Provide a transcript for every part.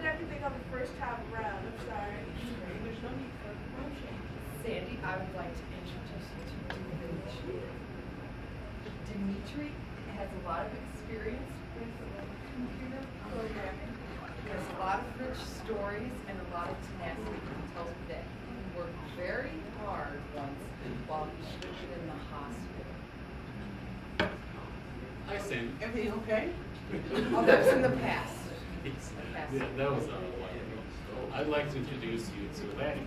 I can think of the first time around. I'm sorry. There's no need for promotion. Sandy, I would like to introduce you to Dimitri. Dimitri has a lot of experience with computer programming. He has a lot of rich stories and a lot of tenacity. He tells me that he worked very hard once while he was in the hospital. Hi, Sandy. Everything okay? Oh, that was in the past. Yeah, that was a while ago. I'd like to introduce you to Laddie.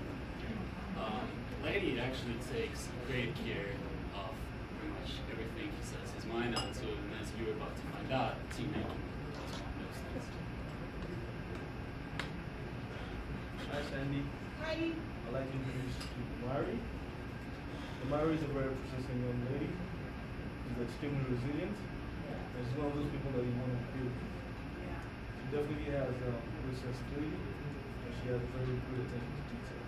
Laddie actually takes great care of pretty much everything he sets his mind onto, and as you're about to find out, team making is one of those things. Hi, Sandy. Hi. I'd like to introduce you to Mari. Mari is a very persistent young lady. She's extremely resilient. And she's one of those people that you want to build. She definitely has good sensitivity, and she has very good attention to detail.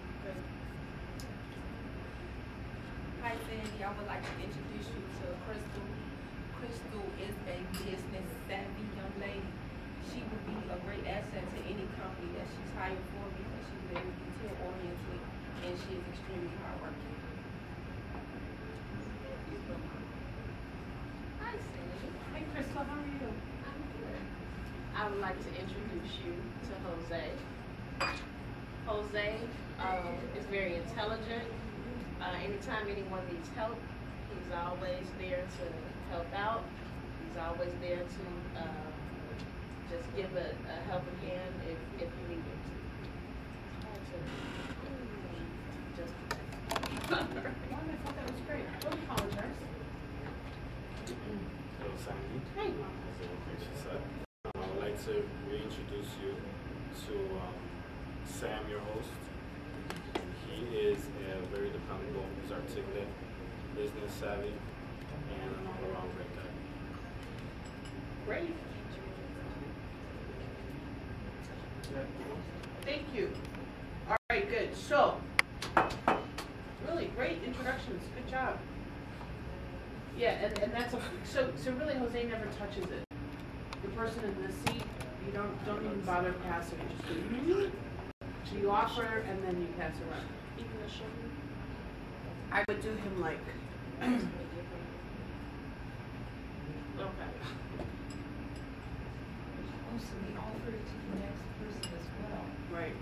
Hi, Sandy. I would like to introduce you to Crystal. Crystal is a business savvy young lady. She would be a great asset to any company that she's hired for because she's very detail oriented and she is extremely hardworking. Hi, Sandy. Hey, Crystal. How are you? I'm good. I would like to introduce you to Jose. Jose is very intelligent. Anytime anyone needs help, he's always there to help out. He's always there to just give a helping hand if you need it. I thought that was great. Don't apologize. Hello, Sandy. Hey. As she said, I would like to reintroduce you to Sam, your host. He is very dependable, he's articulate, business savvy, and an all-around great guy. Great. Thank you. All right, good. So, really great introductions. Good job. Yeah, and that's so really Jose never touches it. The person in this seat, you don't even bother passing it. Just do, so you offer and then you pass around. Even a sugar? I would do him like Okay. Oh, so we offer it to the next person as well. right.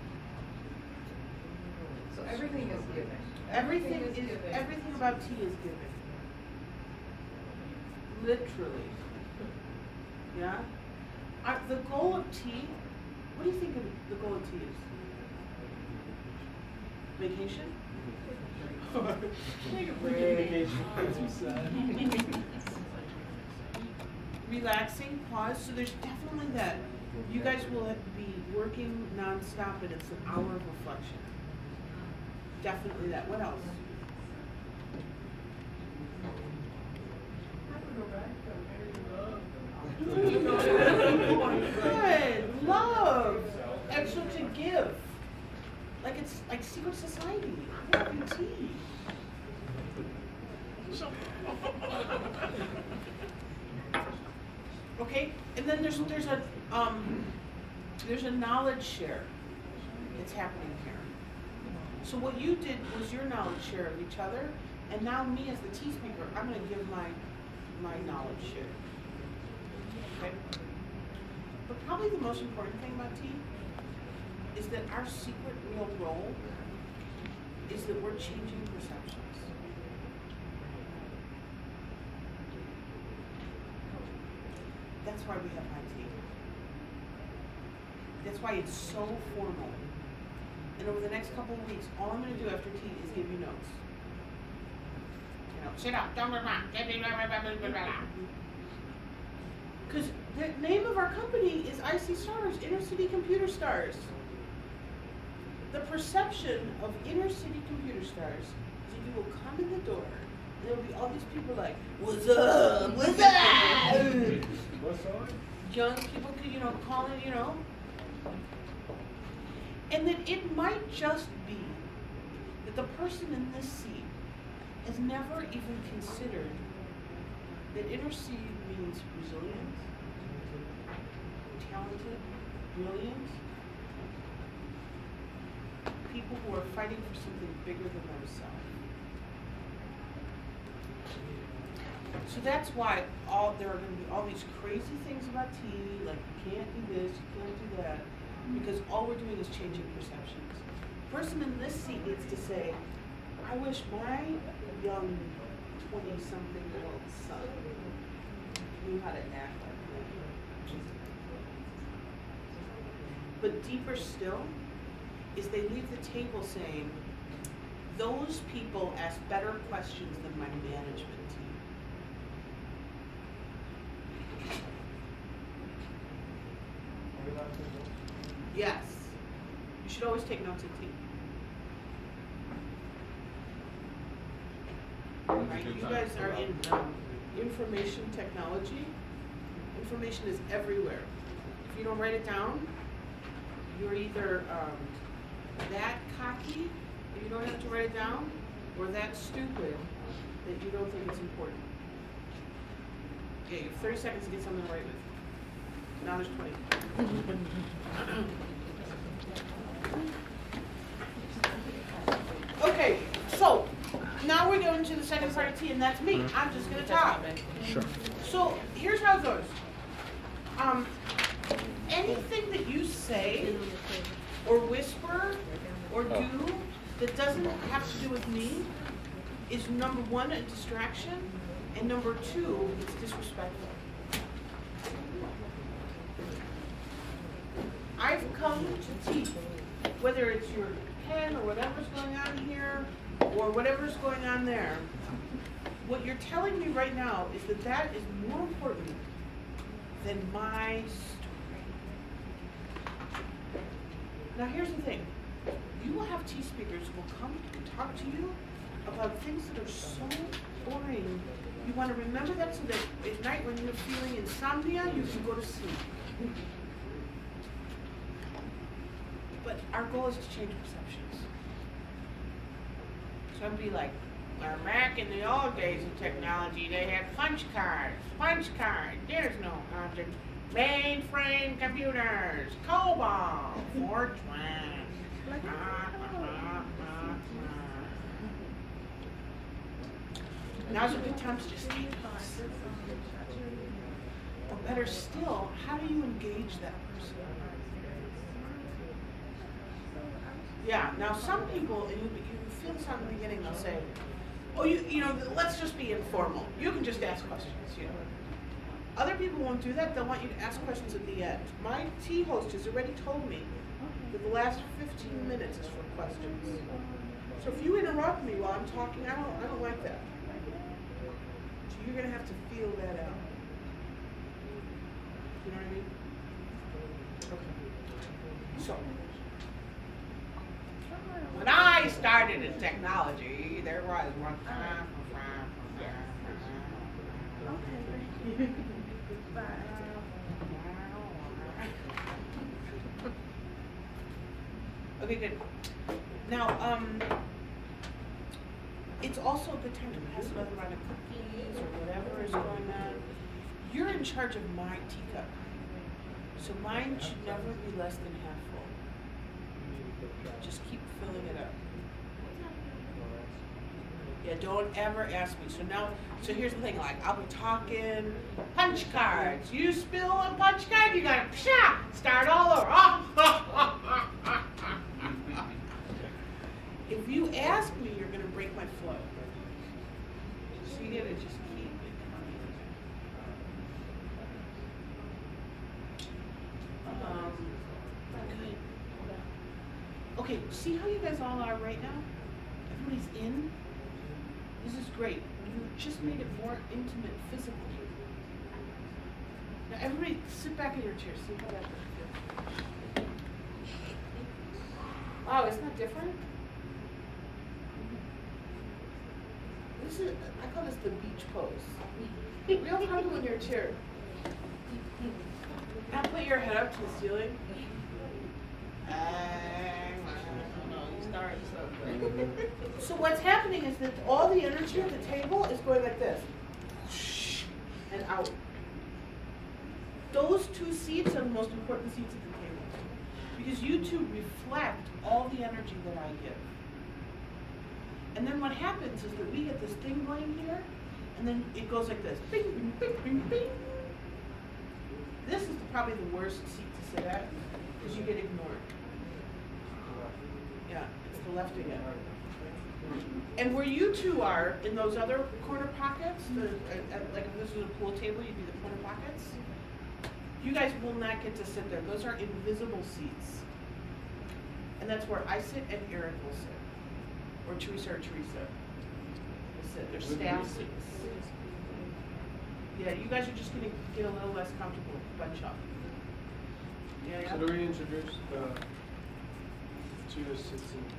So everything is given. Everything about tea is given. Literally. Yeah? The goal of tea, what do you think the goal of tea is? Vacation? Take a vacation. Too sad. Relaxing, pause. So there's definitely that. You guys will be working nonstop and it's an hour of reflection. Definitely that. What else? Good. Love. Extra to give. Like it's like secret society. Having tea. Okay, and then there's a knowledge share that's happening here. So what you did was your knowledge share of each other, and now me as the tea speaker, I'm going to give my knowledge share. Okay. But probably the most important thing about tea is that our secret real role is that we're changing perceptions. That's why we have high tea. That's why it's so formal. And over the next couple of weeks, all I'm going to do after tea is give you notes. You know, sit up, because the name of our company is icstars, Inner City Computer Stars. The perception of inner city computer stars is that you will come in the door and there will be all these people like, what's up? What's up? What's up? Young people, calling, And that it might just be that the person in this seat has never even considered that inner city means resilient, talented, brilliant, people who are fighting for something bigger than themselves. So that's why there are going to be all these crazy things about TV, like you can't do this, you can't do that, because all we're doing is changing perceptions. The person in this seat needs to say, I wish my young 20-something-year-old son knew how to act like that. But deeper still is they leave the table saying, those people ask better questions than my management team. Yes. You should always take notes at tea. Right, you guys are in information technology. Information is everywhere. If you don't write it down, you're either that cocky that you don't have to write it down, or that stupid that you don't think it's important. Okay, you have 30 seconds to get something to write with. Now there's 20. Okay, so now we're going to the second part of tea, and that's me. I'm just going to talk. Sure. So here's how it goes. Anything that you say or whisper or do that doesn't have to do with me is number one, a distraction, and number two, it's disrespectful. I've come to teach, whether it's your pen or whatever's going on here or whatever's going on there. What you're telling me right now is that that is more important than my story. Now here's the thing. You will have tea speakers who will come and talk to you about things that are so boring. You want to remember that so that at night when you're feeling insomnia, you can go to sleep. But our goal is to change perceptions. So I'd be like, well, back in the old days of technology, they had punch cards. Punch cards. There's no object. Mainframe computers. COBOL. Fortran. Now's a good time to just take this. Or better still, how do you engage that person? Yeah, now some people, and you feel this on the beginning, they'll say, oh, you know, let's just be informal. You can just ask questions, you know. Other people won't do that. They'll want you to ask questions at the end. My tea host has already told me that the last 15 minutes is for questions. So if you interrupt me while I'm talking, I don't like that. So you're gonna have to feel that out. You know what I mean? Okay. So when I started in technology, there was one. Okay, good. Now, it's also a good time to pass another round of cookies or whatever is going on. You're in charge of my teacup, so mine should never be less than half full. Just keep filling it up. Yeah, don't ever ask me. So here's the thing, like, I'll be talking punch cards. You spill a punch card, you gotta start all over. If you ask me, you're gonna break my flow. So you gotta just keep it coming. Good. Okay, see how you guys all are right now? Everybody's in. This is great. You just made it more intimate physically. Now everybody sit back in your chair. See how that feels. Wow, isn't that different? This is, I call this the beach pose. Real comfortable in your chair. Now put your head up to the ceiling. So what's happening is that all the energy at the table is going like this. And out. Those two seats are the most important seats at the table. Because you two reflect all the energy that I give. And then what happens is that we get this thing going here, and then it goes like this. Bing, bing, bing, bing, bing. This is probably the worst seat to sit at, because you get ignored. Yeah, it's the left again. And where you two are, in those other corner pockets, like if this was a pool table, you'd be the corner pockets. You guys will not get to sit there. Those are invisible seats. And that's where I sit and Eric will sit. Or Teresa will sit. They're staff seats. Yeah, you guys are just going to get a little less comfortable. Bunch up. Yeah, So do we introduce the two assistants?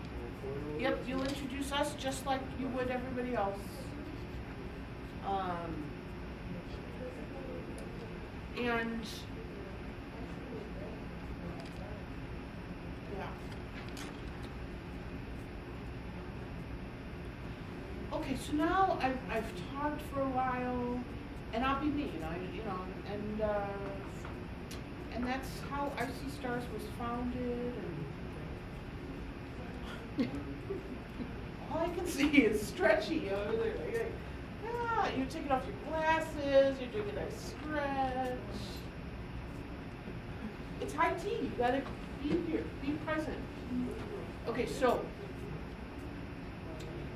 Yep, you'll introduce us just like you would everybody else. And yeah. Okay, so now I've talked for a while, and I'll be me, and that's how icstars was founded, and all I can see is stretchy. Yeah, you're taking off your glasses, you're doing a nice stretch. It's high tea, you gotta be here, be present. Okay, so,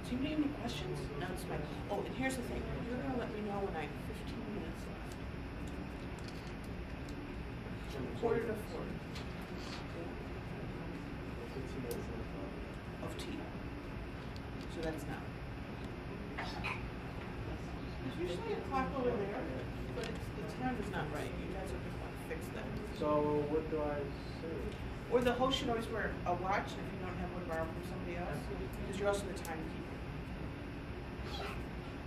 do you have any questions? No, it's fine. Oh, and here's the thing, you're gonna let me know when I have 15 minutes left. 3:45. Of tea. So that's now. There's usually a clock over there, but the time is not right. You guys are just want to fix that. So what do I say? Or the host should always wear a watch if you don't have one borrowed from somebody else, because you're also the timekeeper.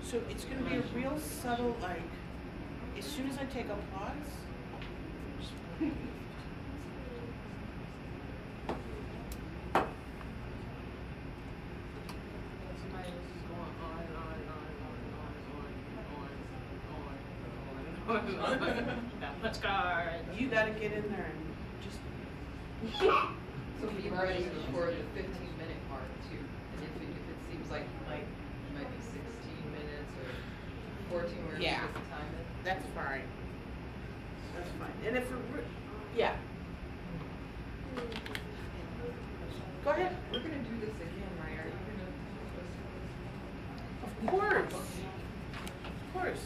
So it's going to be a real subtle, like, as soon as I take a pause, Let's go. you got to get in there and just. So be ready for the 15-minute mark too. And if it seems like it might be 16 minutes or 14 minutes, Yeah. just time it. That's fine. That's fine. And if it, yeah. Go ahead. We're gonna do this again, right? Are you gonna? Of course. Of course.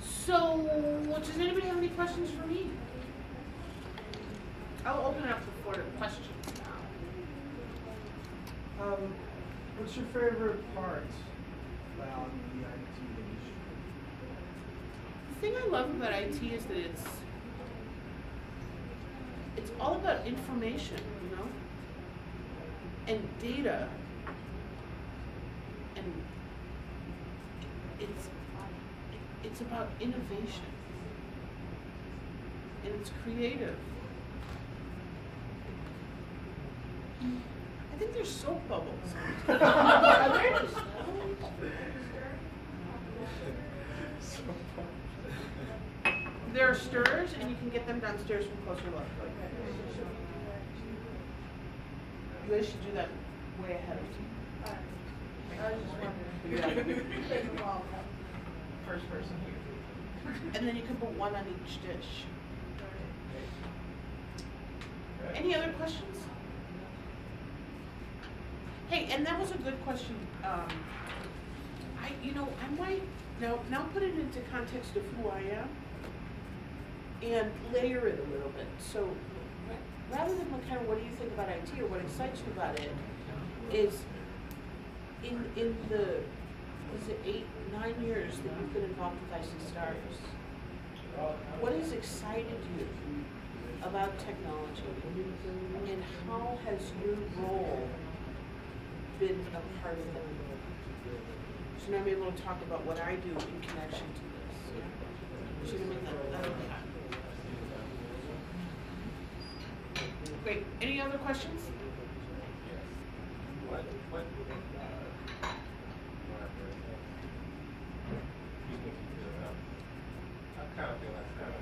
So, does anybody have any questions for me? I'll open it up the floor to questions now. What's your favorite part about the IT industry? The thing I love about IT is that it's all about information, and data, and it's about innovation, and it's creative. I think there's soap bubbles. Are there? There are stirrers, and you can get them downstairs from closer look. You guys should do that way ahead of time. I was just wondering. First person here. And then you can put one on each dish. Any other questions? Hey, and that was a good question. I might now put it into context of who I am and layer it a little bit. So rather than kind of what do you think about IT or what excites you about it, is in the 8-9 years that you've been involved with icstars, what has excited you about technology, and how has your role been a part of it? So now I'm able to talk about what I do in connection to this. So you mean that? Great. Any other questions? I kind of feel that's kind of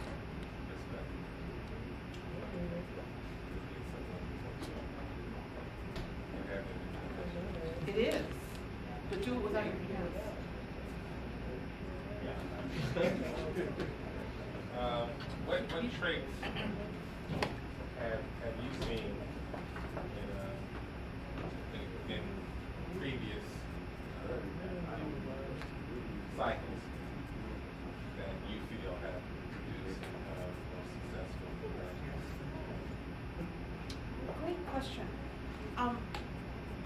have you seen in previous cycles that you feel have produced more successful marriages? Great question.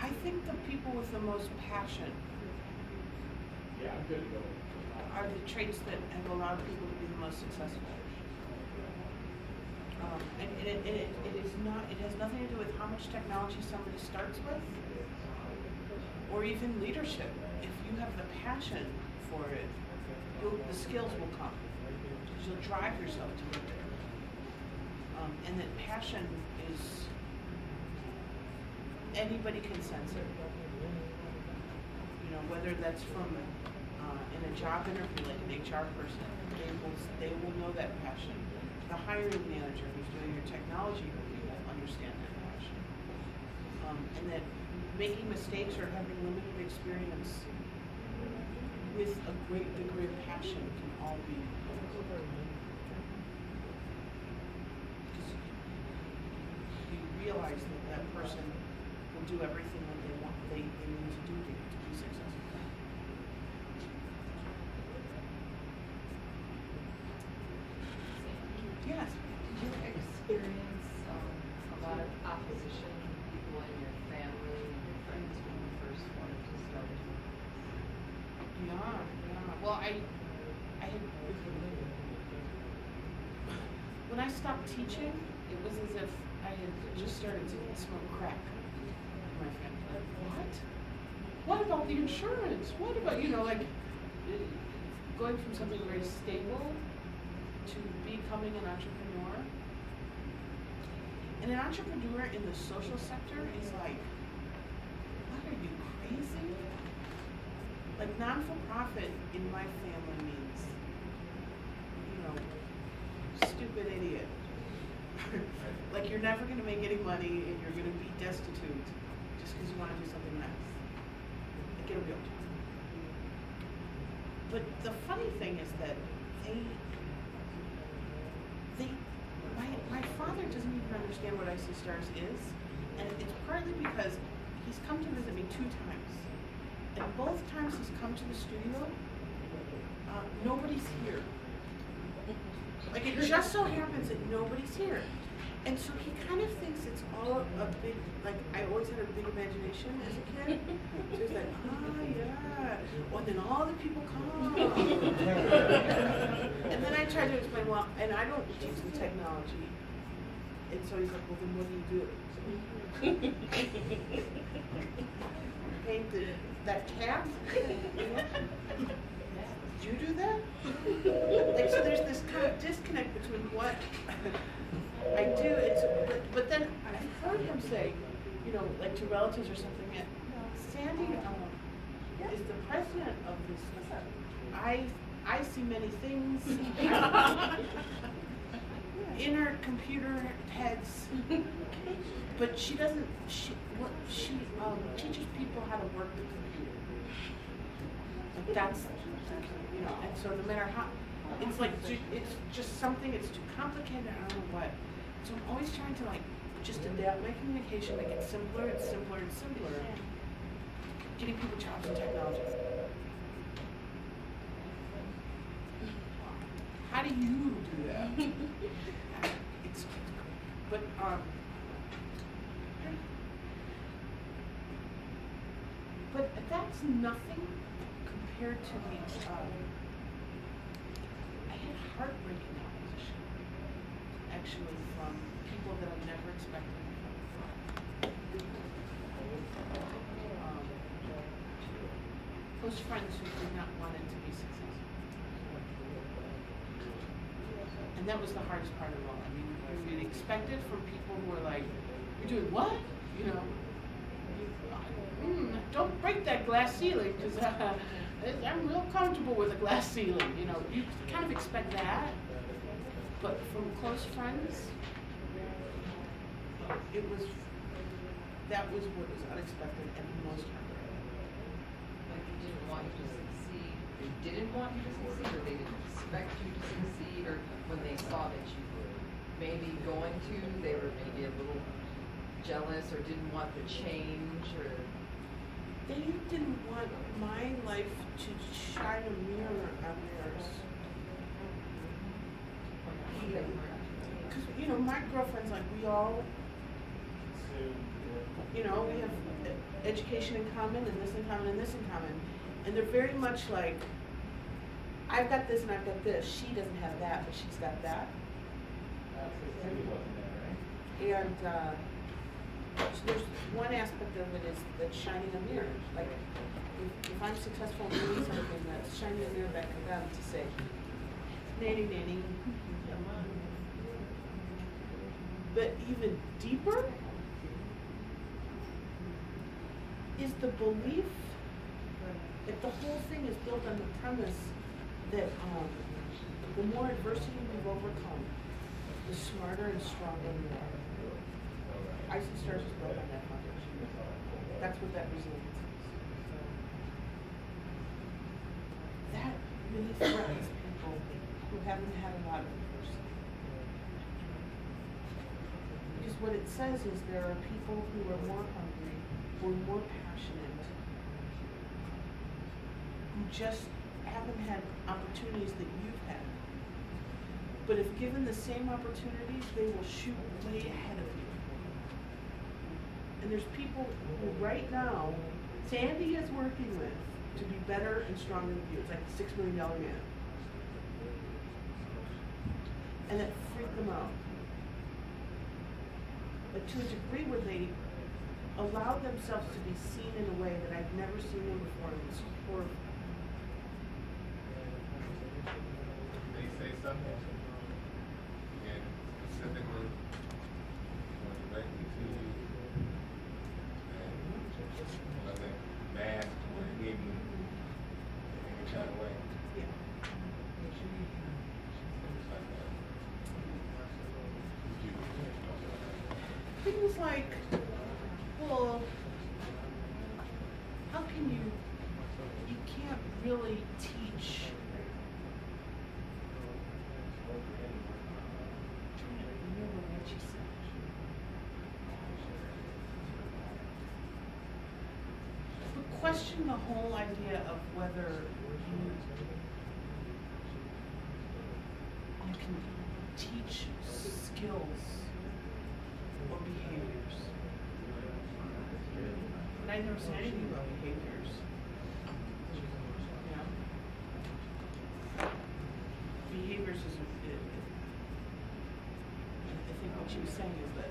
I think the people with the most passion are the traits that have allowed people to be the most successful. And it is not, it has nothing to do with how much technology somebody starts with, or even leadership. If you have the passion for it, the skills will come. Because you'll drive yourself to get there. And that passion is, anybody can sense it. You know, whether that's from in a job interview, like an HR person, they will know that passion. The hiring manager who's doing your technology review will understand that passion. And that making mistakes or having limited experience with a great degree of passion can all be. Because you realize that that person will do everything that they want, they need to do to be successful. Yes. Did you experience a lot of opposition from people in your family and your friends when you first wanted to start? Yeah. Well, I had, when I stopped teaching, it was as if I had just started to smoke crack in my family. Like, what? What about the insurance? What about, you know, like, going from something very stable to becoming an entrepreneur. And an entrepreneur in the social sector is like, what, are you crazy? Like, non-for-profit in my family means, you know, stupid idiot. Like, you're never going to make any money and you're going to be destitute just because you want to do something nice. Like, get a real job. But the funny thing is that my father doesn't even understand what icstars is, and it's partly because he's come to visit me 2 times, and both times he's come to the studio, nobody's here. Like, it just so happens that nobody's here. And so he kind of thinks it's all a big, like, I always had a big imagination as a kid. So he's like, yeah. Well, then all the people come. And then I tried to explain, well, and I don't teach the technology. And so he's like, well, then what do you do? Paint that cat? Did you do that? Like, so there's this kind of disconnect between what I do, but then I've heard him say, you know, like to relatives or something, that Sandy is the president of this. I see many things in her computer heads, but she doesn't. She teaches people how to work the computer. Like, that's, you know, and so no matter how, it's like, it's just something, it's too complicated, I don't know what. So I'm always trying to, like, just adapt my communication, make it simpler and simpler and simpler. Getting people jobs in technology. How do you do that? It's but that's nothing compared to the, I had heartbreaking opposition, actually, from people that I've never expected from. Close friends who did not want it to be successful. And that was the hardest part of all. I mean, you'd expect it from people who are like, you're doing what? You know? Don't break that glass ceiling, because I'm real comfortable with a glass ceiling. You know, you kind of expect that, but from close friends, that was what was unexpected and most heartbreaking. Like, they didn't want you to succeed, they didn't want you to succeed, or they didn't expect you to succeed, or when they saw that you would? maybe going to, they were maybe a little jealous or didn't want the change or? They didn't want my life to shine a mirror on theirs. Because, you know, my girlfriend's like, we all, you know, we have education in common and this in common and this in common. And they're very much like, I've got this and I've got this. She doesn't have that, but she's got that. And so there's one aspect of it is that shining a mirror. Like, if I'm successful in doing something, that's shining a mirror back at them to say, nanny, nanny. But even deeper is the belief that the whole thing is built on the premise that the more adversity we've overcome, the smarter and stronger we are. icstars is built on that foundation. That's what that resilience is. That really threatens people who haven't had a lot of adversity. Because what it says is there are people who are more hungry, who are more passionate, who just haven't had opportunities that you've had. But if given the same opportunities, they will shoot way ahead of you. And there's people who right now, Sandy is working with to be better and stronger than you. It's like a $6 million man. And that freaked them out. But to a degree where they allowed themselves to be seen in a way that I've never seen them before, it was horrible. They say something, and specifically, going directly to you, and wasn't masked or hidden in any kind of way. Yeah. Things like, well, how can you can't really teach. I'm trying to remember what you said. But question the whole idea of whether you can teach skills or behaviors. But I never said anything about behaviors. Yeah. Behaviors is I think what she was saying is that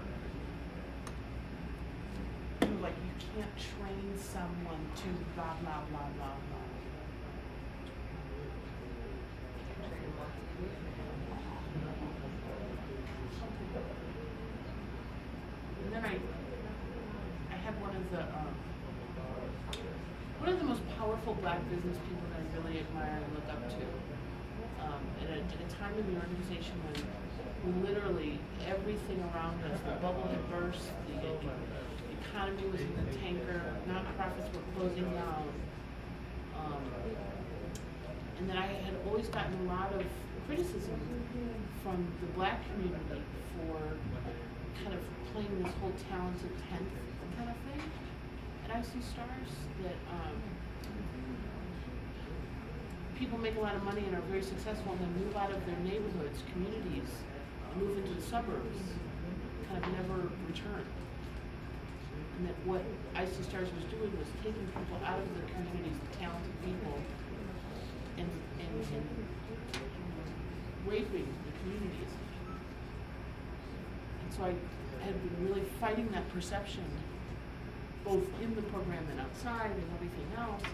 like you can't train someone to blah blah blah blah blah. And then I had one of the most powerful black business people that I really admire and look up to. At a time in the organization when literally everything around us, the bubble had burst, the economy was in the tanker, nonprofits were closing down. And then I had always gotten a lot of criticism from the black community for kind of playing this whole talented tenth kind of thing at icstars, that people make a lot of money and are very successful and then move out of their neighborhoods, communities, and move into the suburbs, kind of never return. And that what icstars was doing was taking people out of their communities, the talented people, and raping the communities. And so I had been really fighting that perception, both in the program and outside and everything else. And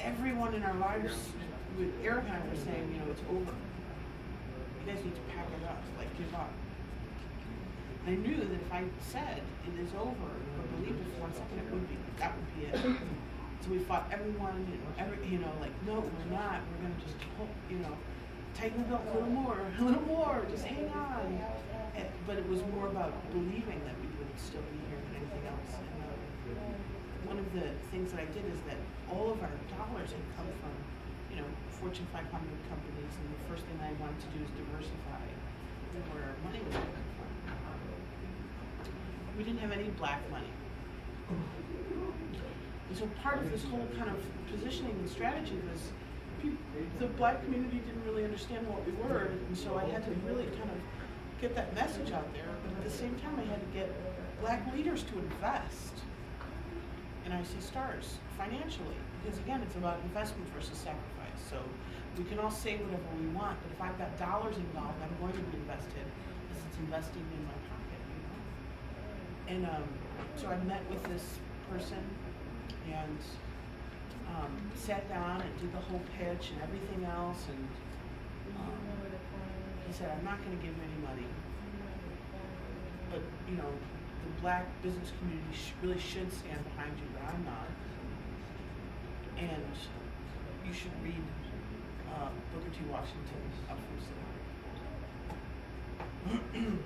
everyone in our lives, with Eric and I were saying, you know, it's over. You guys need to pack it up, like give up. I knew that if I said it is over, or believed it for 1 second, that would be it. So we fought everyone, like, no, we're not. We're gonna just, tighten the belt a little more, just hang on. But it was more about believing that we would still be here than anything else. And one of the things that I did is that all of our dollars had come from, Fortune 500 companies, and the first thing I wanted to do is diversify where money was coming from. We didn't have any black money. And so part of this whole kind of positioning and strategy was the black community didn't really understand what we were, and so I had to really kind of get that message out there, but at the same time I had to get black leaders to invest in icstars financially, because again, it's about investment versus sacrifice. So we can all say whatever we want, but if I've got dollars involved, I'm going to be invested because it's investing in my pocket, And so I met with this person and sat down and did the whole pitch and everything else, and he said, I'm not going to give you any money, but the black business community really should stand behind you, but I'm not. And you should read Booker T. Washington up from Civil.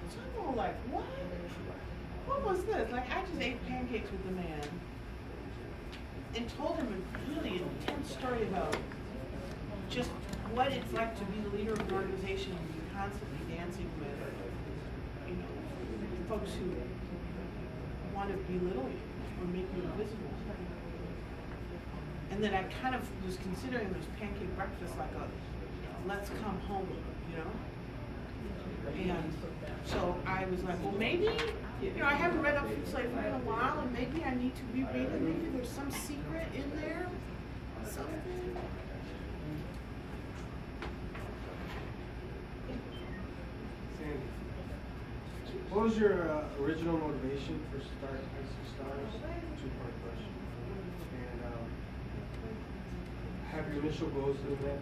So I'm all like, what? What was this? Like, I just ate pancakes with the man and told him a really intense story about just what it's like to be the leader of an organization and be constantly dancing with, folks who want to belittle you or make you invisible. And then I kind of was considering those pancake breakfasts like a let's come home, And so I was like, well, maybe, I haven't read Up From Slavery in a while, and maybe I need to reread it. Maybe there's some secret in there, something. Sandy, what was your original motivation for starting icstars? Two-part question. And have your initial goals been met?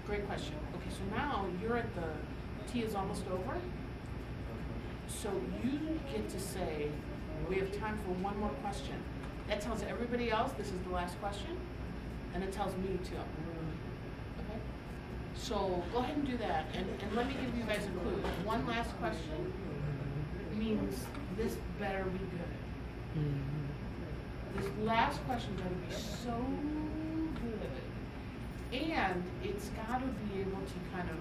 Great question. Okay, so now you're at the tea is almost over. So you get to say, we have time for one more question. That tells everybody else this is the last question, and it tells me too. Okay? So go ahead and do that, and let me give you guys a clue. One last question means this better be good. This last question better be so good. And it's got to be able to kind of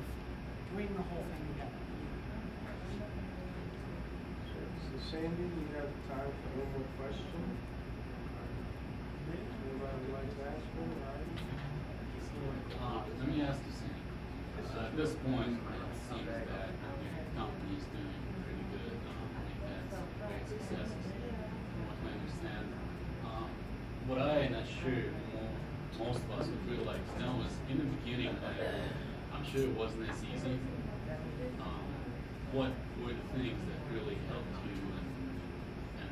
bring the whole thing together. So Sandy, we have time for one more question. Anybody would like to ask one? Let me ask you, Sandy. At this point, it seems that your company is doing pretty good. You've had some great successes, from what I understand. What I'm not sure most of us would really like to know is, in the beginning, I'm sure it wasn't as easy. What were the things that really helped you and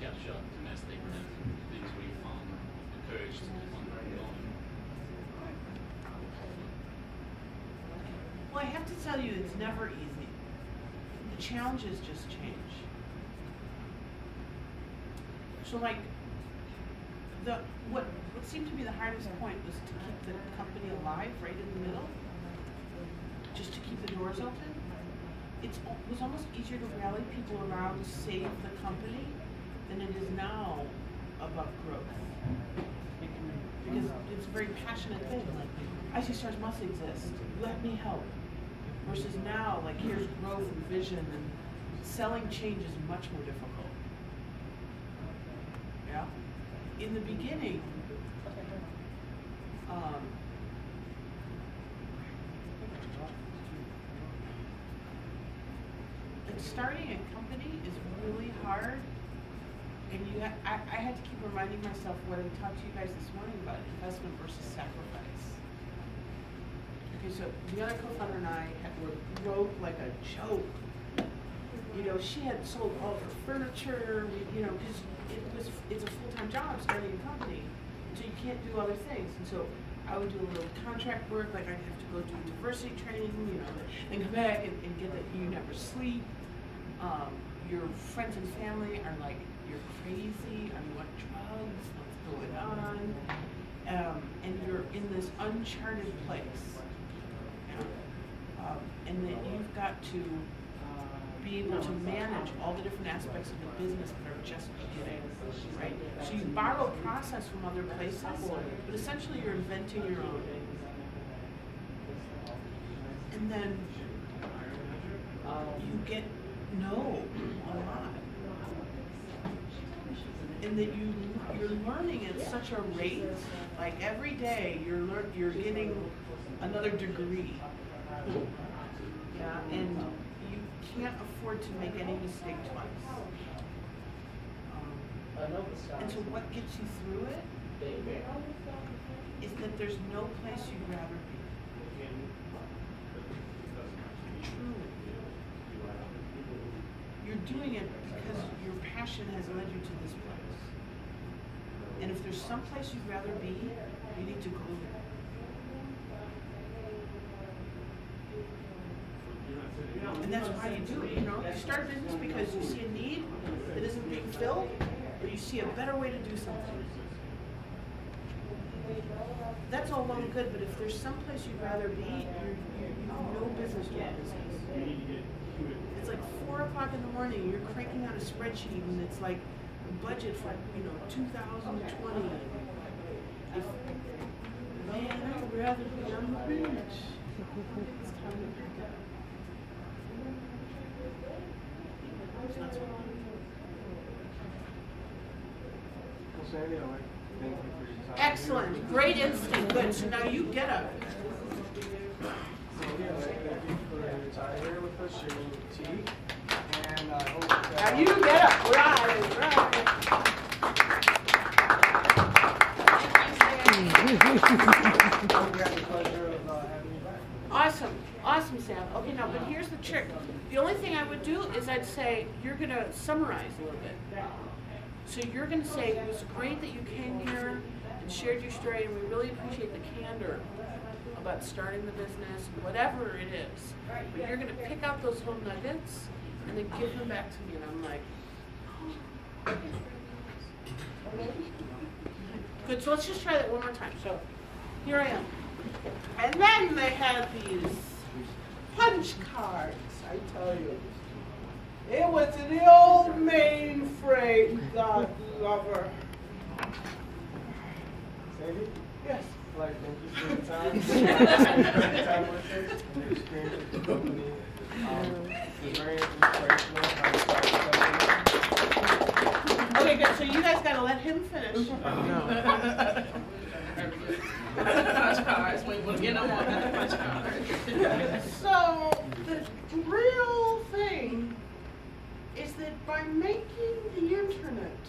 kept you optimistic, and things where you found the courage to keep on going? Well, I have to tell you, it's never easy. The challenges just change. So, like, what seemed to be the hardest point was to keep the company alive right in the middle, just to keep the doors open. It was almost easier to rally people around to save the company than it is now about growth. Because it's a very passionate thing, like, icstars must exist, let me help. Versus now, like, here's growth and vision, and selling change is much more difficult. Yeah? In the beginning, like, starting a company is really hard, and I had to keep reminding myself what I talked to you guys this morning about investment versus sacrifice. Okay, so the other co-founder and I were broke like a joke. She had sold all of her furniture, because it's a full-time job starting a company, so you can't do other things. And so I would do a little contract work, like I'd have to go do diversity training, and come back and get that you never sleep. Your friends and family are like, you're crazy, are you on drugs, what's going on? And you're in this uncharted place. And then you've got to be able to manage all the different aspects of the business that are just beginning, right? So you borrow process from other places, but essentially you're inventing your own. And then you get know a lot. And that you're learning at such a rate, like every day you're getting another degree. Yeah, and you can't afford to make any mistake twice. And so what gets you through it is that there's no place you'd rather be. Truly. You're doing it because your passion has led you to this place. And if there's some place you'd rather be, you need to go there. And that's why you do it, you know? You start a business because you see a need that isn't being filled, or you see a better way to do something. That's all well and good, but if there's some place you'd rather be, you have no business doing business. It's like 4 o'clock in the morning, you're cranking out a spreadsheet, and it's like a budget for, 2020. Man, I'd rather be on the beach. It's time to pick up. Well, Sandy, I'd like to thank you for your time. Excellent. Great instinct. Good. So now you get up. Sandy, I'd like to thank you for your time here with us, sharing your tea. And I hope that... Now you get up. Right. I hope you had the pleasure of having you back. Awesome. Awesome, Sam. Okay, now, but here's the trick. The only thing I would do is I'd say, you're going to summarize a little bit. So you're going to say, it was great that you came here and shared your story, and we really appreciate the candor about starting the business, whatever it is. But you're going to pick out those little nuggets and then give them back to me, and I'm like, good, so let's just try that one more time. So here I am. And then they had these punch cards, I tell you. It was the old mainframe, God lover. Sandy? Yes. I'd like to thank you for your time. Spending time with us and your experience with the company. It's very inspirational how you started something. Okay, good. So you guys got to let him finish. Punch cards. We will get them on the punch cards. So the real thing is that by making the internet,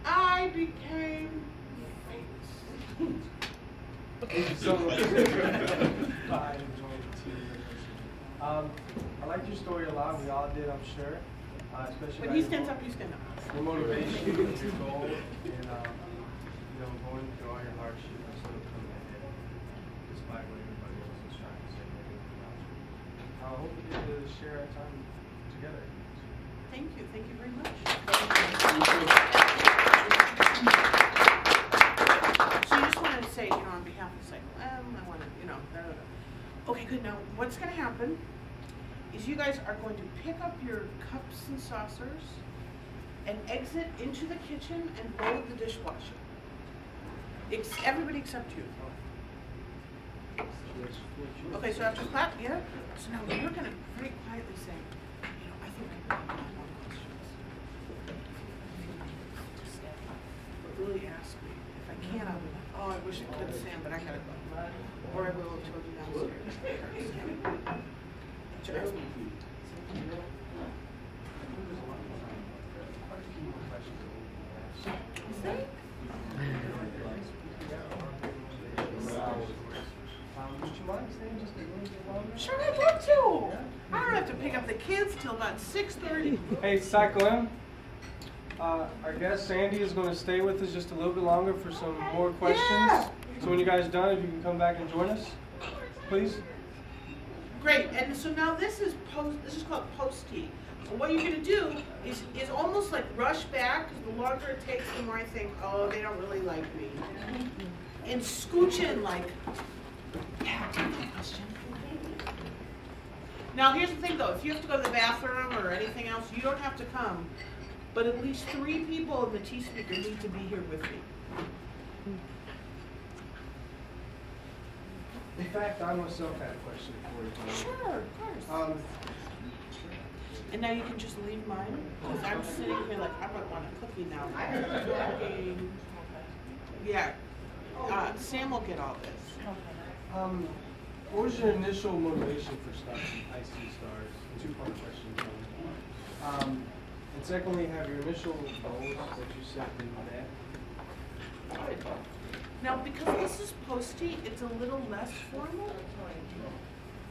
I became famous. Thank you so much. I enjoyed the tea. I liked your story a lot. We all did, I'm sure. Especially When he stands up, you stand up. your motivation, your goal, and going through all your hardships and still coming ahead, despite what everybody else is trying to say and everything else. I hope we get to share our time together. Thank you. Thank you very much. So you just wanted to say, on behalf of Cycle M, I want to, Okay, good. Now, what's going to happen is you guys are going to pick up your cups and saucers and exit into the kitchen and load the dishwasher. Everybody except you. Okay, so after clap, yeah? So now you're going to very quietly say, I think I have more questions. But really ask me. If I can't, I'll be like, oh, I wish I could, Sam, but I gotta go. Or I will have told you downstairs. Just ask me. Would you mind staying just a little bit longer? Sure, I'd love to. I don't have to pick up the kids till about 6:30. Hey, Cycle M. Our guest Sandy is going to stay with us just a little bit longer for some more questions. Yeah. So when you guys are done, if you can come back and join us, please. Great, and so now this is called post-tea. So what you're going to do is almost like rush back, because the longer it takes, the more I think, oh, they don't really like me. And scooch in like, yeah, take that question. Now, here's the thing though, if you have to go to the bathroom or anything else, you don't have to come. But at least 3 people in the tea speaker need to be here with me. In fact, I myself had a question for you. Sure, of course. And now you can just leave mine, because I'm sitting here like, I might want a cookie now. Yeah, Sam will get all this. What was your initial motivation for starting icstars? 2-part question. And secondly, have your initial goals that you set been met? Now, because this is posty, it's a little less formal.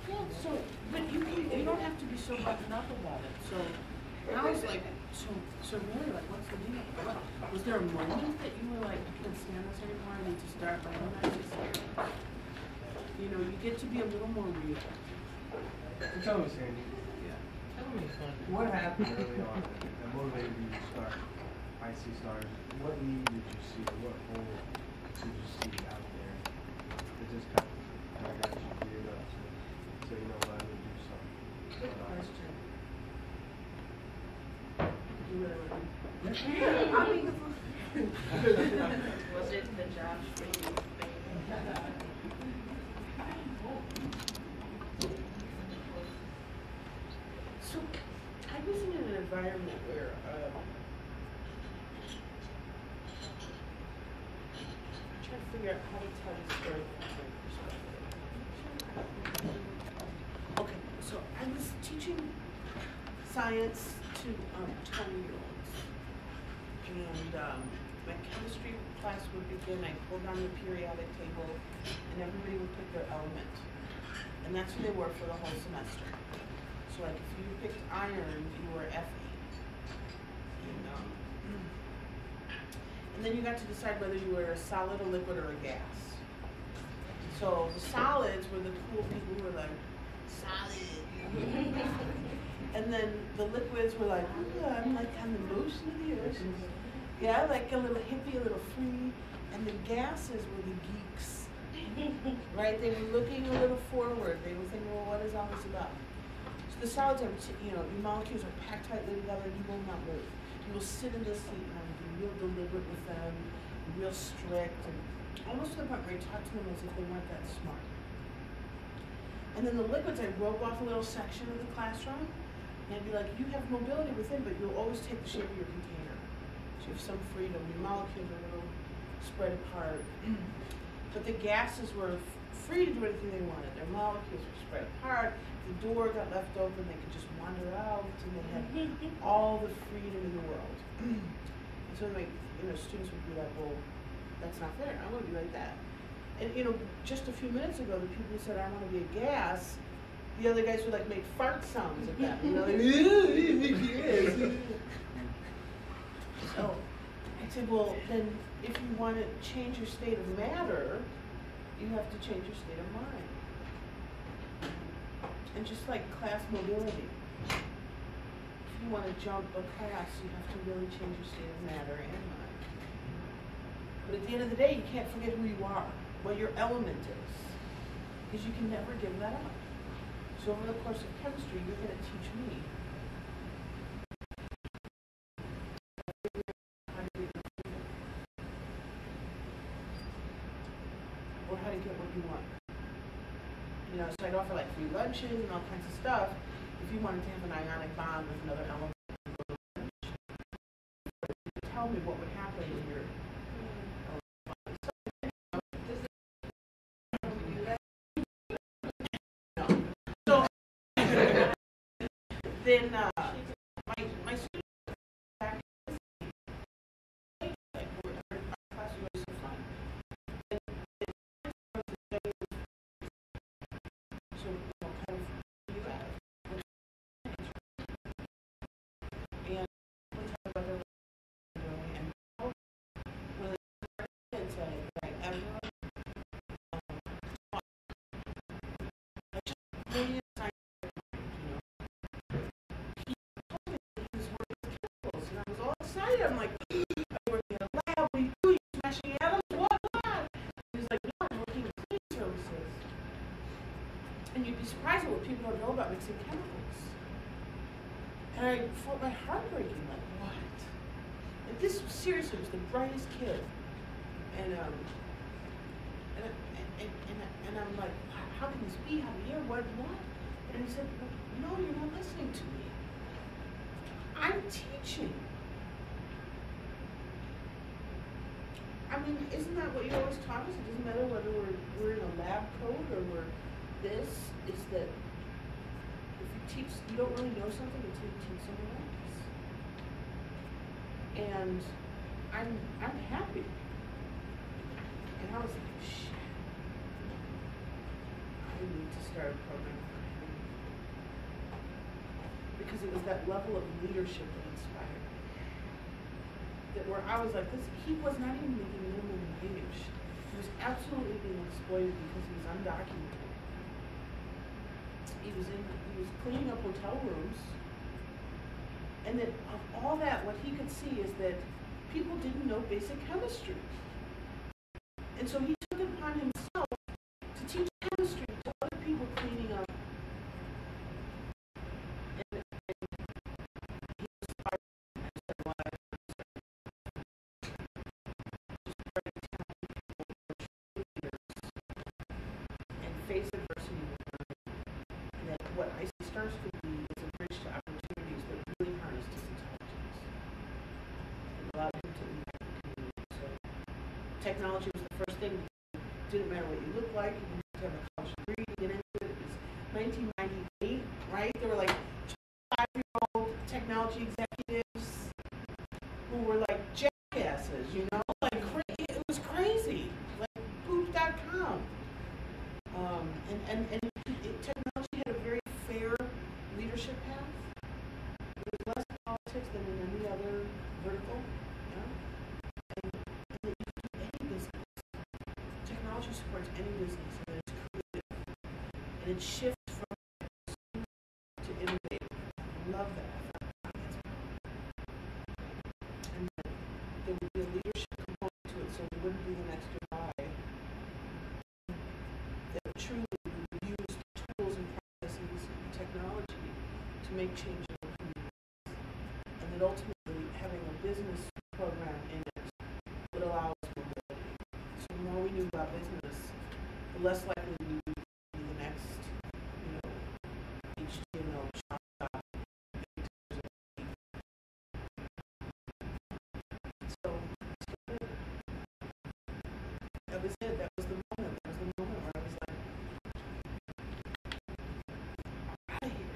Yeah, so, but you don't have to be so buttoned up about it. So, I was like, so really, like, what's the deal? What, was there a moment that you were like, I can't stand this anymore, I need to start writing this? You know, you get to be a little more real. So tell me, Sandy. Yeah. What happened early on that motivated you to start icstars? What need did you see? What hole did you see out there that just kind of got you geared up so you know what, I need to do something? Good question. Was it the job street? So, I was in an environment where, I'm trying to figure out how to tell this story from my perspective. Okay, so I was teaching science to 20-year-olds. And my chemistry class would begin, I'd pull down the periodic table, and everybody would pick their element. And that's who they were for the whole semester. So like if you picked iron, you were Fe. And then you got to decide whether you were a solid, a liquid, or a gas. So the solids were the cool people who were like, solid. And then the liquids were like, ooh, I'm like on the motion of the ocean. Yeah, like a little hippie, a little free. And the gases were the geeks. Right? They were looking a little forward. They were thinking, well, what is all this about? So the solids are, your molecules are packed tightly together, and you will not move. You will sit in the seat and be real deliberate with them, real strict, and almost to the point where you talk to them as if they weren't that smart. And then the liquids, I rope off a little section of the classroom, and I'd be like, you have mobility within, but you'll always take the shape of your container. So you have some freedom. Your molecules are a little spread apart. But the gases were free to do anything they wanted. Their molecules were spread apart. The door got left open. They could just wander out, and they had all the freedom in the world. And so, like, students would be like, "Well, that's not fair. I want to be like that." And just a few minutes ago, the people who said, "I want to be a gas," the other guys would like make fart sounds at that. Like, so I said, "Well, then, if you want to change your state of matter, you have to change your state of mind." And just like class mobility, if you want to jump a class, you have to really change your state of matter and mind. But at the end of the day, you can't forget who you are, what your element is, because you can never give that up. So over the course of chemistry, you're going to teach me or how to get what you want. So I'd offer like free lunches and all kinds of stuff if you wanted to have an ionic bond with another element. Tell me what would happen when you're so then my students back like our class was so fun. So kind of you have and we talk about their doing and when they say like everyone just really and I was all excited. I'm like, I work in a lab, what do you do? You're smashing atoms? What? He was like, no, I'm working in cleaning services. And you'd be surprised at what people don't know about mixing chemicals. And I felt my heart breaking, like, what? Like, this seriously was the brightest kid. And I'm like, how can this be? How do you, what? And he said, well, no, you're not listening to me. I'm teaching. I mean, isn't that what you always taught us? It doesn't matter whether we're in a lab coat or we're this, is that if you teach, you don't really know something until you teach someone else. And I'm happy. And I was like, shit, I need to start a program for him. Because it was that level of leadership that inspired me. That where I was like, this, he was not even making minimum wage. He was absolutely being exploited because he was undocumented. He was cleaning up hotel rooms. And that of all that, what he could see is that people didn't know basic chemistry. And so he took it upon himself to teach chemistry to other people cleaning up. And he inspired and face adversity with learning. And that what icstars could be is a bridge to opportunities that really harness his intelligence. And allowed him to impact the community. So technology was the first thing. It didn't matter what you looked like. You didn't have to have a college degree to get into it. It was 1998, right? There were like 5-year-old technology executives who were like jackasses, you know? Like, it was crazy. Like, poop.com. Technology had a very fair leadership path. There was less politics than in any other vertical, you know? And that you can do any business. Technology supports any business, and it's creative. And it shifts from consumer to innovative. I love that. And that there would be a leadership component to it, so it wouldn't be the next July. That truly would use tools and processes and technology to make change in our communities. And that ultimately having a business program in it would allow us mobility. So the more we knew about business, the less likely we would be the next, HTML shop. So that was it. That was the moment. That was the moment where I was like, out of here.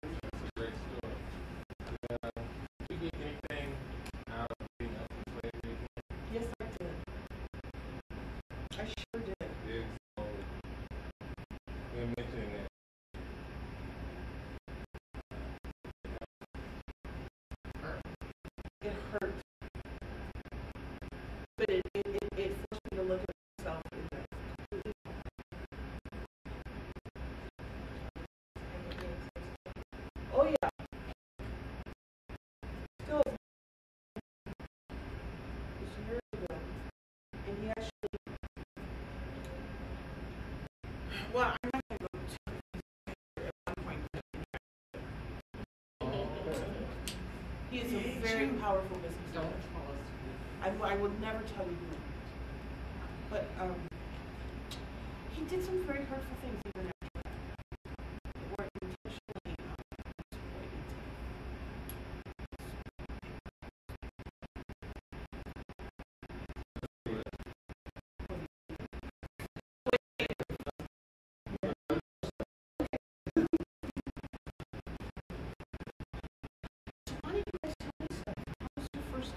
That's a great story. Did you get anything out of being up in slavery? Yes, I did. I sure did. Yeah, so we're mentioning that. It hurt. But it forced me to look at myself in a completely Oh yeah. Still it was years ago. And he actually well, I'm not gonna go to at one point. He is a very powerful businessman. Don't tell us. I will never tell you who. But he did some very hurtful things even after that. That weren't intentionally exploited. Why don't you guys tell me stuff? How was your first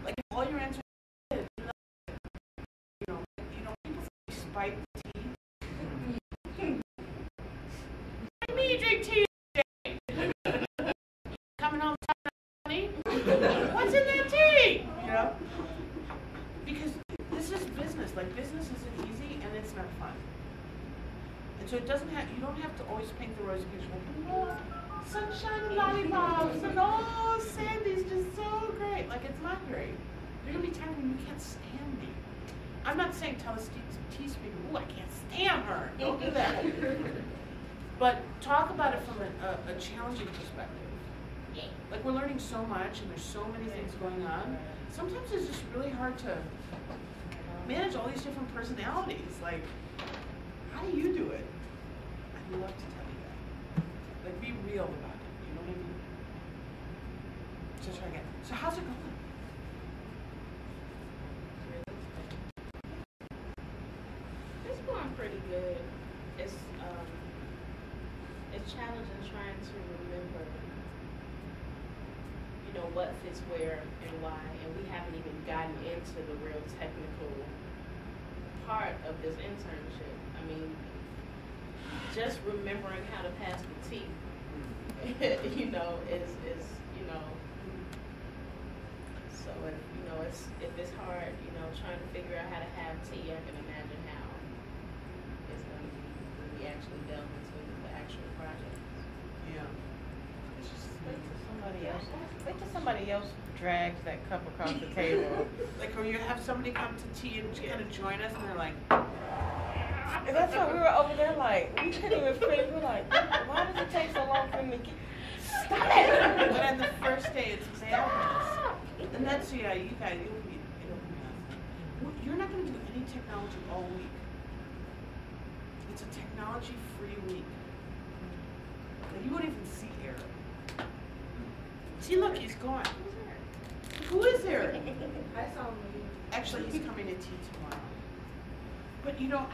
like if all your answers are people say spike tea. I mean, you drink tea today. Coming home, honey. What's in that tea? You know, because this is business. Like business isn't easy, and it's not fun. And so it doesn't have, you don't have to always paint the rosy picture like, oh, sunshine and lollipops, and oh, Sandy's just so great. Like, it's not great. There are gonna be times when you can't stand me. I'm not saying tell a tea speaker, oh, I can't stand her. Don't do that. But talk about it from a challenging perspective. Like, we're learning so much, and there's so many things going on. Sometimes it's just really hard to manage all these different personalities. Like, how do you do it? I'd love to tell you that. Like, be real about it. You know what I mean? Just try again. So how's it going? It's going pretty good. It's challenging trying to remember, you know, what fits where and why, and we haven't even gotten into the real technical part of this internship. I mean, just remembering how to pass the tea, you know, is you know. So if you know if it's hard, you know, trying to figure out how to have tea, I can imagine how it's going to be when we actually delve into the actual project. Yeah. Wait till somebody else drags that cup across the table. Like, or you have somebody come to tea and kind of join us, and they're like, And that's why we were over there like, we couldn't even finish. We're like, why does it take so long for him to get, stop it! but on the first day, it's madness. And that's, yeah, you guys, it'll be mess. You're not going to do any technology all week. It's a technology-free week. Like, you won't even see Eric. See, look, he's gone. Who is Eric? I saw him. Actually, he's coming to tea tomorrow. But you know,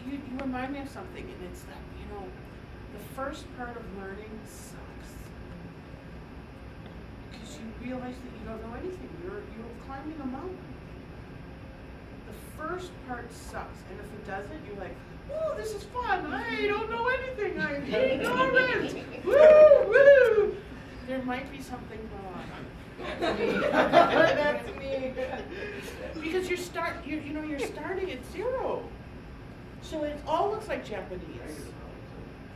you remind me of something, and it's that, you know, the first part of learning sucks. Because you realize that you don't know anything. You're climbing a mountain. The first part sucks, and if it doesn't, you're like, oh, this is fun. I don't know anything. I'm ignorant. Woo, woo. There might be something wrong. That's me. Because you're starting at zero. So it all looks like Japanese,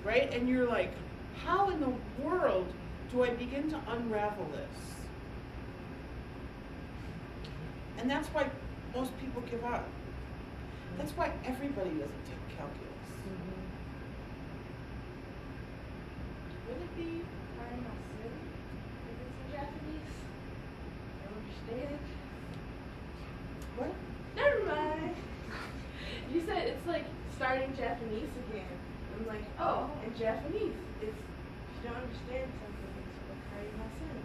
right? And you're like, how in the world do I begin to unravel this? And that's why most people give up. That's why everybody doesn't take calculus. Would it be kind of silly if it's in Japanese? I understand. What? Never mind. You said it's like starting Japanese again. I'm like, oh, in Japanese, it's, if you don't understand something, it's wakarimasen.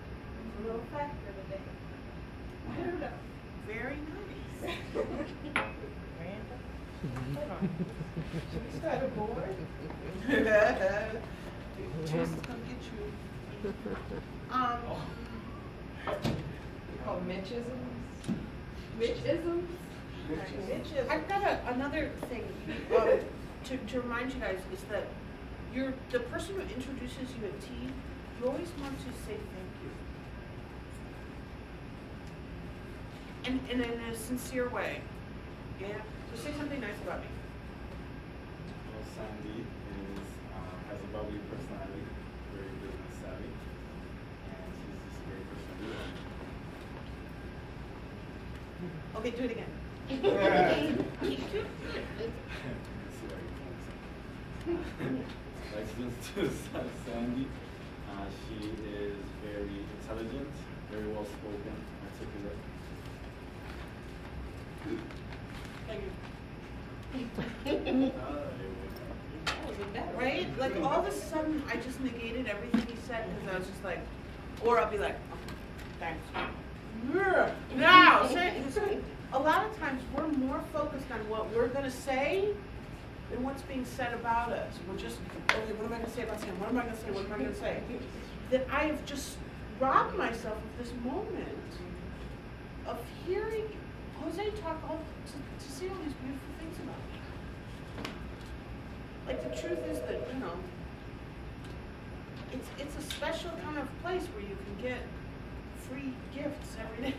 It's a little fact for the day. I don't know. Very nice. Should we start a board? Jess is gonna get you. Called Mitchisms. Mitchisms? I've got another thing to remind you guys is that the person who introduces you at tea, you always want to say thank you. And in a sincere way. Yeah? So say something nice about me. Well, Sandy has a bubbly personality, very business savvy, and she's just a great person to be with. Okay, do it again. Excellence to Sandy. She is very intelligent, very well spoken, articulate. Thank you. Right? Like, all of a sudden, I just negated everything he said because I was just like, or I'll be like, oh, thanks. Now, say, a lot of times we're more focused on what we're going to say than what's being said about us. We're just, okay, what am I going to say about Sam? What am I going to say? What am I going to say? That I have just robbed myself of this moment of hearing Jose talk to see all these beautiful things about me. Like, the truth is that, you know, it's a special kind of place where you can get free gifts every day.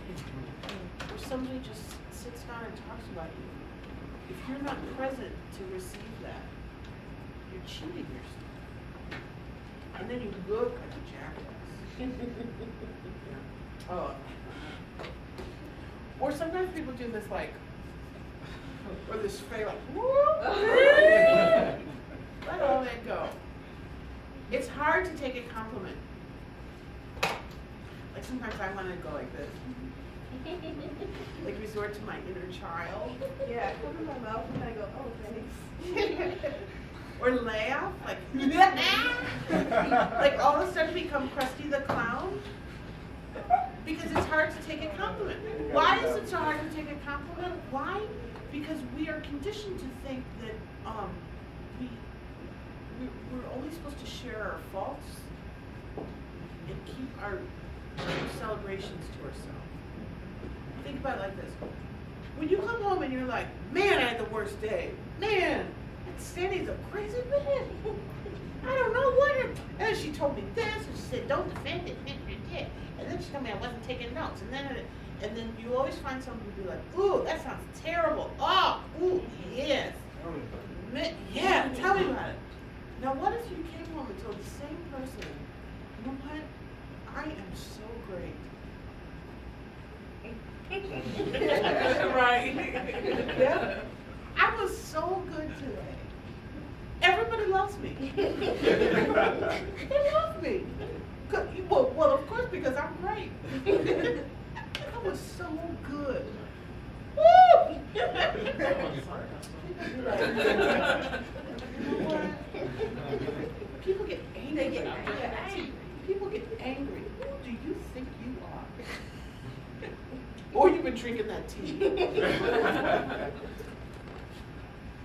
Where somebody just sits down and talks about you. if you're not present to receive that, you're cheating yourself. And then you look like a jackass. Yeah. Oh. Or sometimes people do this like, or this fake like, whoop. Let all that go. It's hard to take a compliment. Like sometimes I want to go like this. Like resort to my inner child. Yeah, cover my mouth and I go, oh, thanks. Or laugh, like, like all of a sudden become Krusty the Clown. Because it's hard to take a compliment. Why is it so hard to take a compliment? Why? Because we are conditioned to think that we're only supposed to share our faults and keep our celebrations to ourselves. Think about it like this. When you come home and you're like, man, I had the worst day. Man, Sandy's a crazy man. I don't know what. And she told me this, and she said, don't defend it. And then she told me I wasn't taking notes. And then you always find someone who be like, ooh, that sounds terrible. Oh, ooh, yes. Yeah, tell me about it. Now, what if you came home and told the same person, you know what? I am so great. Right. Yeah. I was so good today. Everybody loves me. They love me. Well, of course, because I'm great. I was so good. Woo! People get angry. People get angry. Who do you think you are? Or you've been drinking that tea.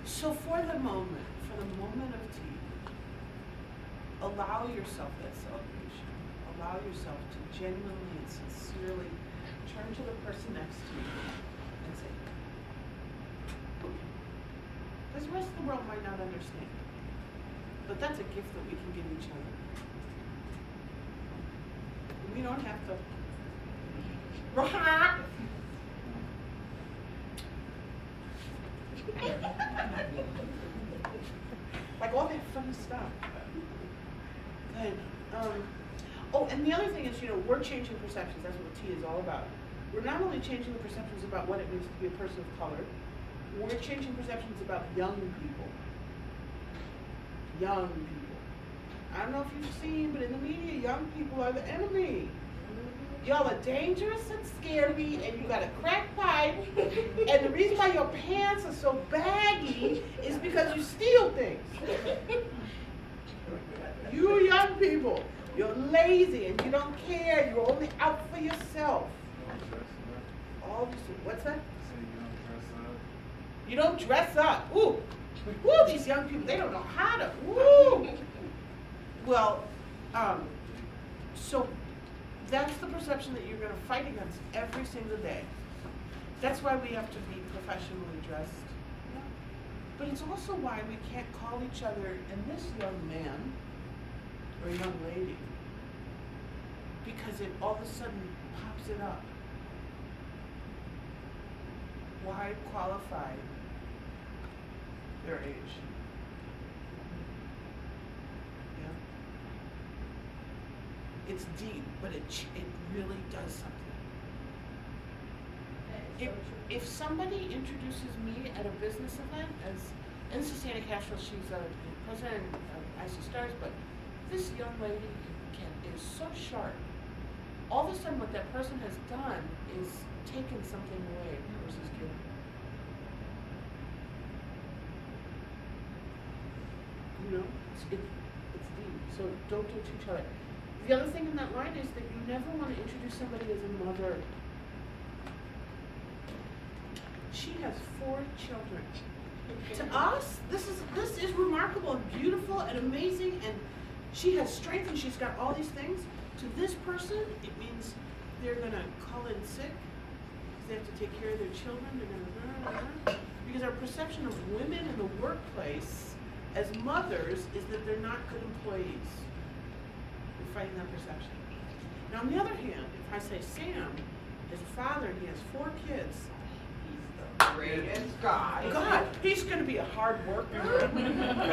So for the moment of tea, allow yourself that celebration. Allow yourself to genuinely and sincerely turn to the person next to you and say, because the rest of the world might not understand. But that's a gift that we can give each other. We don't have to. Like all that fun stuff. Good. Oh, and the other thing is, we're changing perceptions. That's what tea is all about. We're not only changing the perceptions about what it means to be a person of color, we're changing perceptions about young people. Young people. I don't know if you've seen, but in the media, young people are the enemy. Y'all are dangerous and scary, and you got a crack pipe, and the reason why your pants are so baggy is because you steal things. You young people, you're lazy and you don't care, you're only out for yourself. All this, what's that? You don't dress up. Ooh, woo, these young people, they don't know how to, woo. Well, so that's the perception that you're going to fight against every single day. That's why we have to be professionally dressed. But it's also why we can't call each other, and this young man or young lady, because it all of a sudden pops it up. Why qualify their age? It's deep, but it really does something. If somebody introduces me at a business event and this is Sandy Castro, she's the president of icstars, but this young lady is so sharp. All of a sudden what that person has done is taken something away versus given. It's deep. So don't do it to each other. The other thing in that line is that you never want to introduce somebody as a mother. She has 4 children. To us, this is remarkable and beautiful and amazing, and she has strength and she's got all these things. To this person, it means they're going to call in sick because they have to take care of their children. They're going to because our perception of women in the workplace as mothers is that they're not good employees. Fighting that perception. Now, on the other hand, if I say Sam is a father and he has 4 kids, he's the greatest guy. God, he's going to be a hard worker.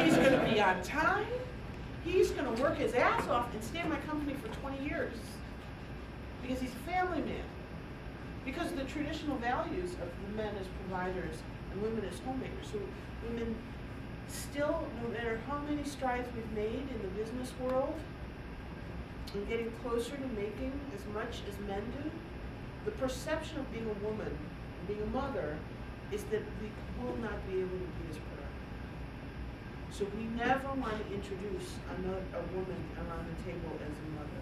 He's going to be on time. He's going to work his ass off and stay in my company for 20 years. Because he's a family man. Because of the traditional values of the men as providers and women as homemakers. So women still, no matter how many strides we've made in the business world, and getting closer to making as much as men do, the perception of being a woman, being a mother, is that we will not be able to be as productive. So we never want to introduce a woman around the table as a mother.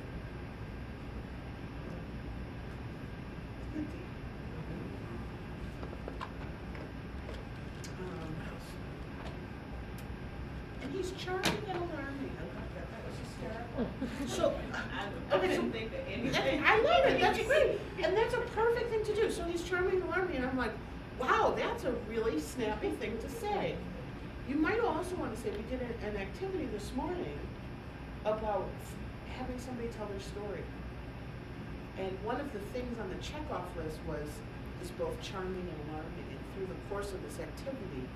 And he's charming and alarming. I love that. That was hysterical. So, I didn't think that anything. I love it. That's great. And that's a perfect thing to do. So he's charming and alarming, and I'm like, wow, that's a really snappy thing to say. You might also want to say, we did an activity this morning about having somebody tell their story. And one of the things on the checkoff list is both charming and alarming. And through the course of this activity,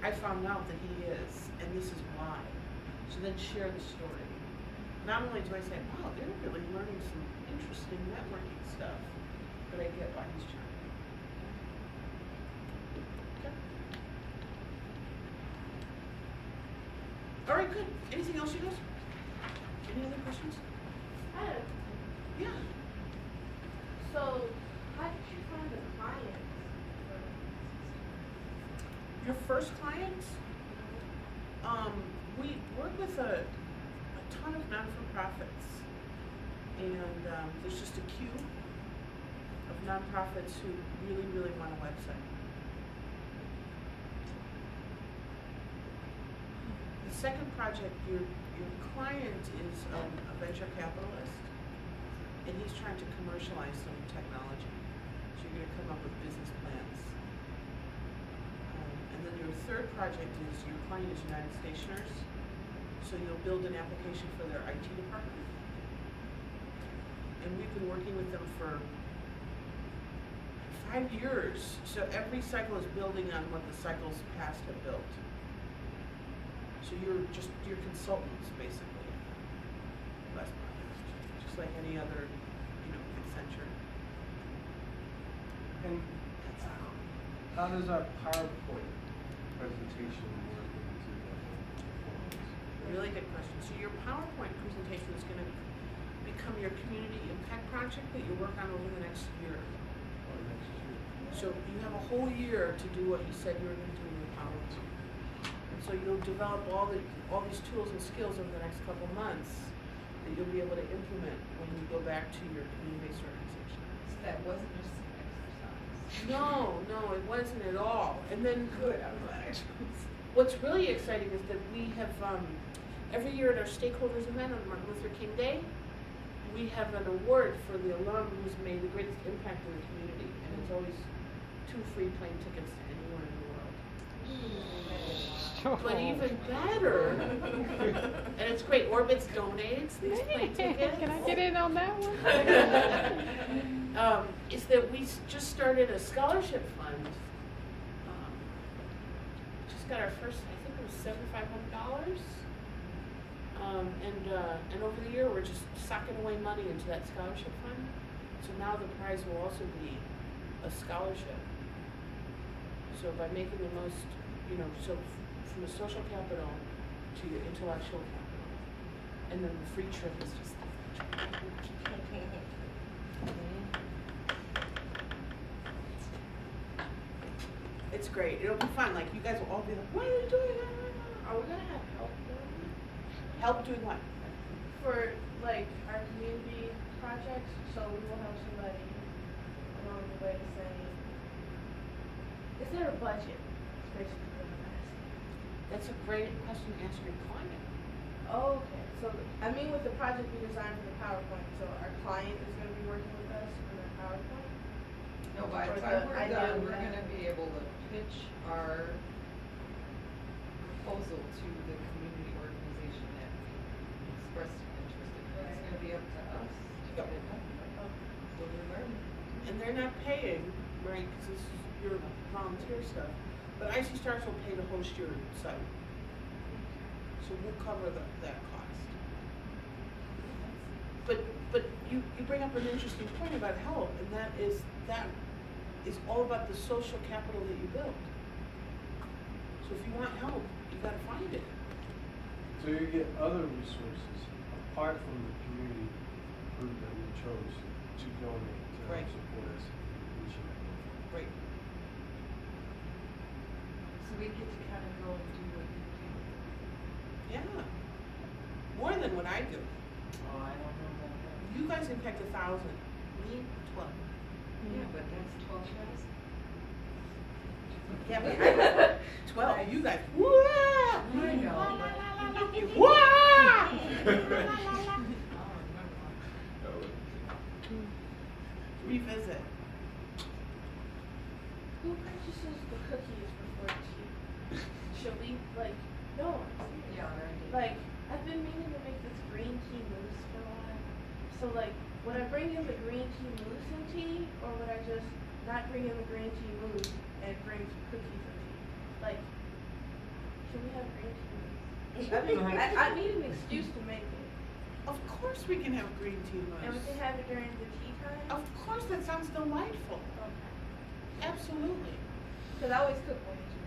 I found out that he is, and this is why. So then share the story. Not only do I say, wow, they're really learning some interesting networking stuff, but I get why he's charming. Okay. All right, good. Anything else, you guys? Any other questions? Yeah. So, how did you find a client? Your first clients? We work with a ton of non-for-profits, and there's just a queue of nonprofits who really, really want a website. The second project, your client is a venture capitalist, and he's trying to commercialize some technology. So you're going to come up with business plans. And then your third project is your client is United Stationers. So you'll build an application for their IT department. And we've been working with them for 5 years. So every cycle is building on what the cycles past have built. So you're consultants, basically. Less projects, just like any other, Accenture. And how does our PowerPoint presentation work into the performance? Really good question. So your PowerPoint presentation is going to become your community impact project that you work on over the next year. Or next year? So you have a whole year to do what you said you were going to do in your PowerPoint. And so you'll develop all these tools and skills over the next couple months that you'll be able to implement when you go back to your community-based organization. So that wasn't just an exercise. No, it wasn't at all. And then Good, I'm glad. what's really exciting is that we have, every year at our stakeholders event on Martin Luther King Day, we have an award for the alum who's made the greatest impact in the community. And it's always 2 free plane tickets to anywhere in the world. But even better, and it's great, Orbitz donates these plane tickets. Can I get in on that one? Is that we just started a scholarship fund. Just got our first, I think it was $7,500. And over the year, we're just sucking away money into that scholarship fund. So now the prize will also be a scholarship. So by making the most, so from the social capital to your intellectual capital. And then the free trip is just It's great. It'll be fun. Like, you guys will all be like, what are you doing? Are we going to have help? Help doing what? For like our community projects, so we will have somebody along the way saying, is there a budget? It's basically what I'm asking. That's a great question to ask your client. Oh, okay. So, I mean, with the project we designed for the PowerPoint, so our client is going to be working with us on the PowerPoint? No, by the Or time the we're idea done, we we're have. gonna be able to pitch our proposal to the community organization that expressed interest in it. It's gonna be up to us to get it done. So we're learning. And they're not paying, right? Because this is, your volunteer stuff. But icstars will pay to host your site. So we'll cover that cost. But you bring up an interesting point about help, and that is all about the social capital that you build. So if you want help, you gotta find it. So you get other resources apart from the community group that we chose to donate to help Right. support us each and every day. Right. So we get to kind of go and do what you do. Yeah. More than what I do. Oh, I don't know about that. You guys impact 1,000. Me, 12. Yeah, but that's 12 shows. Yeah, but I 12. You guys. Wah! I know, Wah! Revisit. Who purchases the cookies before tea? Should we, like, no, I'm serious. Yeah, already. Like, I've been meaning to make this green tea mousse for a while. So, like, would I bring in the green tea mousse and tea, or would I just not bring in the green tea mousse and bring some cookies and tea? Like, should we have green tea mousse? I need an excuse to make it. Of course we can have green tea And we mousse. can have it during the tea time? Of course, that sounds delightful. Okay. Absolutely. Because I always cook way too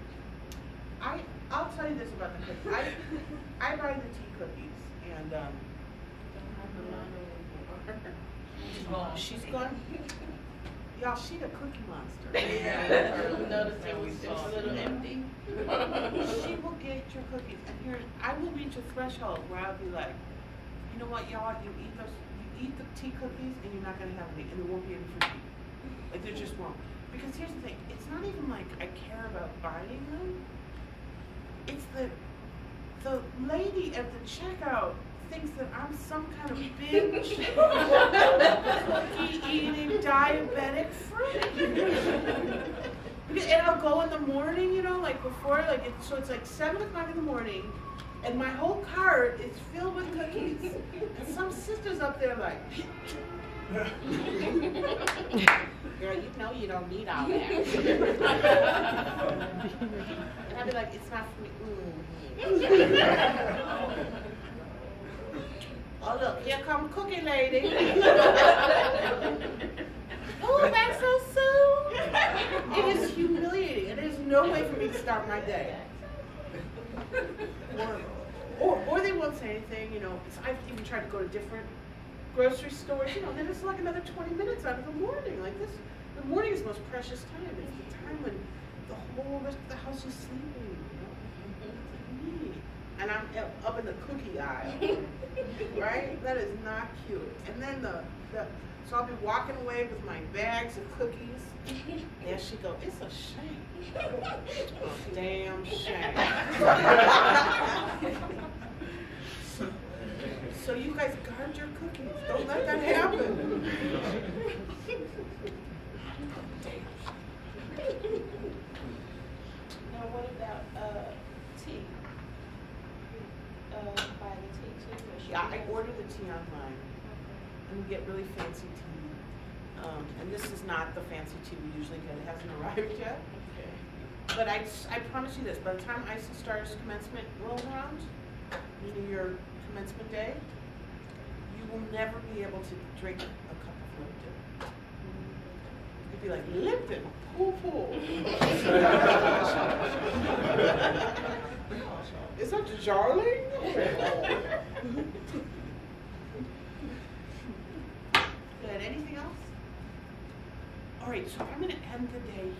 much. I'll tell you this about the cookies. I buy the tea cookies, and she's gone. Y'all, she the cookie monster. You noticed it was a little empty? She will get your cookies, and here I will reach a threshold where I'll be like, you know what, y'all, you eat the tea cookies, and you're not gonna have any, and there won't be any for tea. Like there just won't. Because here's the thing, it's not even like I care about buying them. It's the lady at the checkout thinks that I'm some kind of binge cookie eating diabetic freak. And I'll go in the morning, you know, like before, like so it's like 7 o'clock in the morning, and my whole cart is filled with cookies. And some sister's up there like, girl, you know you don't need all that. And I'd be like, it's not for me. Oh look, here come cookie lady. Oh, that's so soon. It is humiliating. It is no way for me to start my day. Or they won't say anything, you know. I've even tried to go to different grocery stores, you know, then it's like another 20 minutes out of the morning. Like this, the morning is the most precious time. It's the time when the whole rest of the house is sleeping. You know? It's like me. And I'm up in the cookie aisle, right? That is not cute. And then so I'll be walking away with my bags of cookies. There she goes. It's a shame. A damn shame. So you guys guard your cookies. Don't let that happen. Now, what about tea? Buy the tea too? Or should Yeah, we- I order the tea online, and we get really fancy tea. And this is not the fancy tea we usually get. It hasn't arrived yet. Okay. But I promise you this: by the time icstars commencement rolls around, meaning your commencement day, you will never be able to drink a cup of Lipton. You'd be like, Lipton, poo. Is that Jarling? Good. Anything else? All right, so I'm going to end the day here.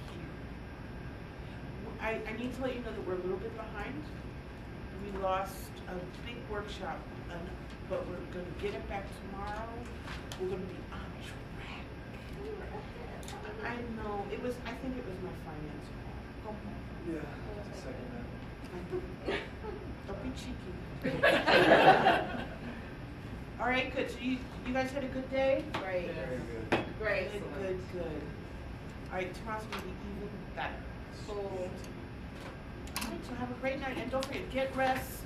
I need to let you know that we're a little bit behind. We lost a big workshop, but we're going to get it back tomorrow. We're going to be on track. I know. I think it was my finance call. Yeah, second that. Don't be cheeky. All right, good. So you guys had a good day? Great. Very good. Great. Good. All right, tomorrow's going to be even better. Cool. All right, so have a great night. And don't forget, get rest.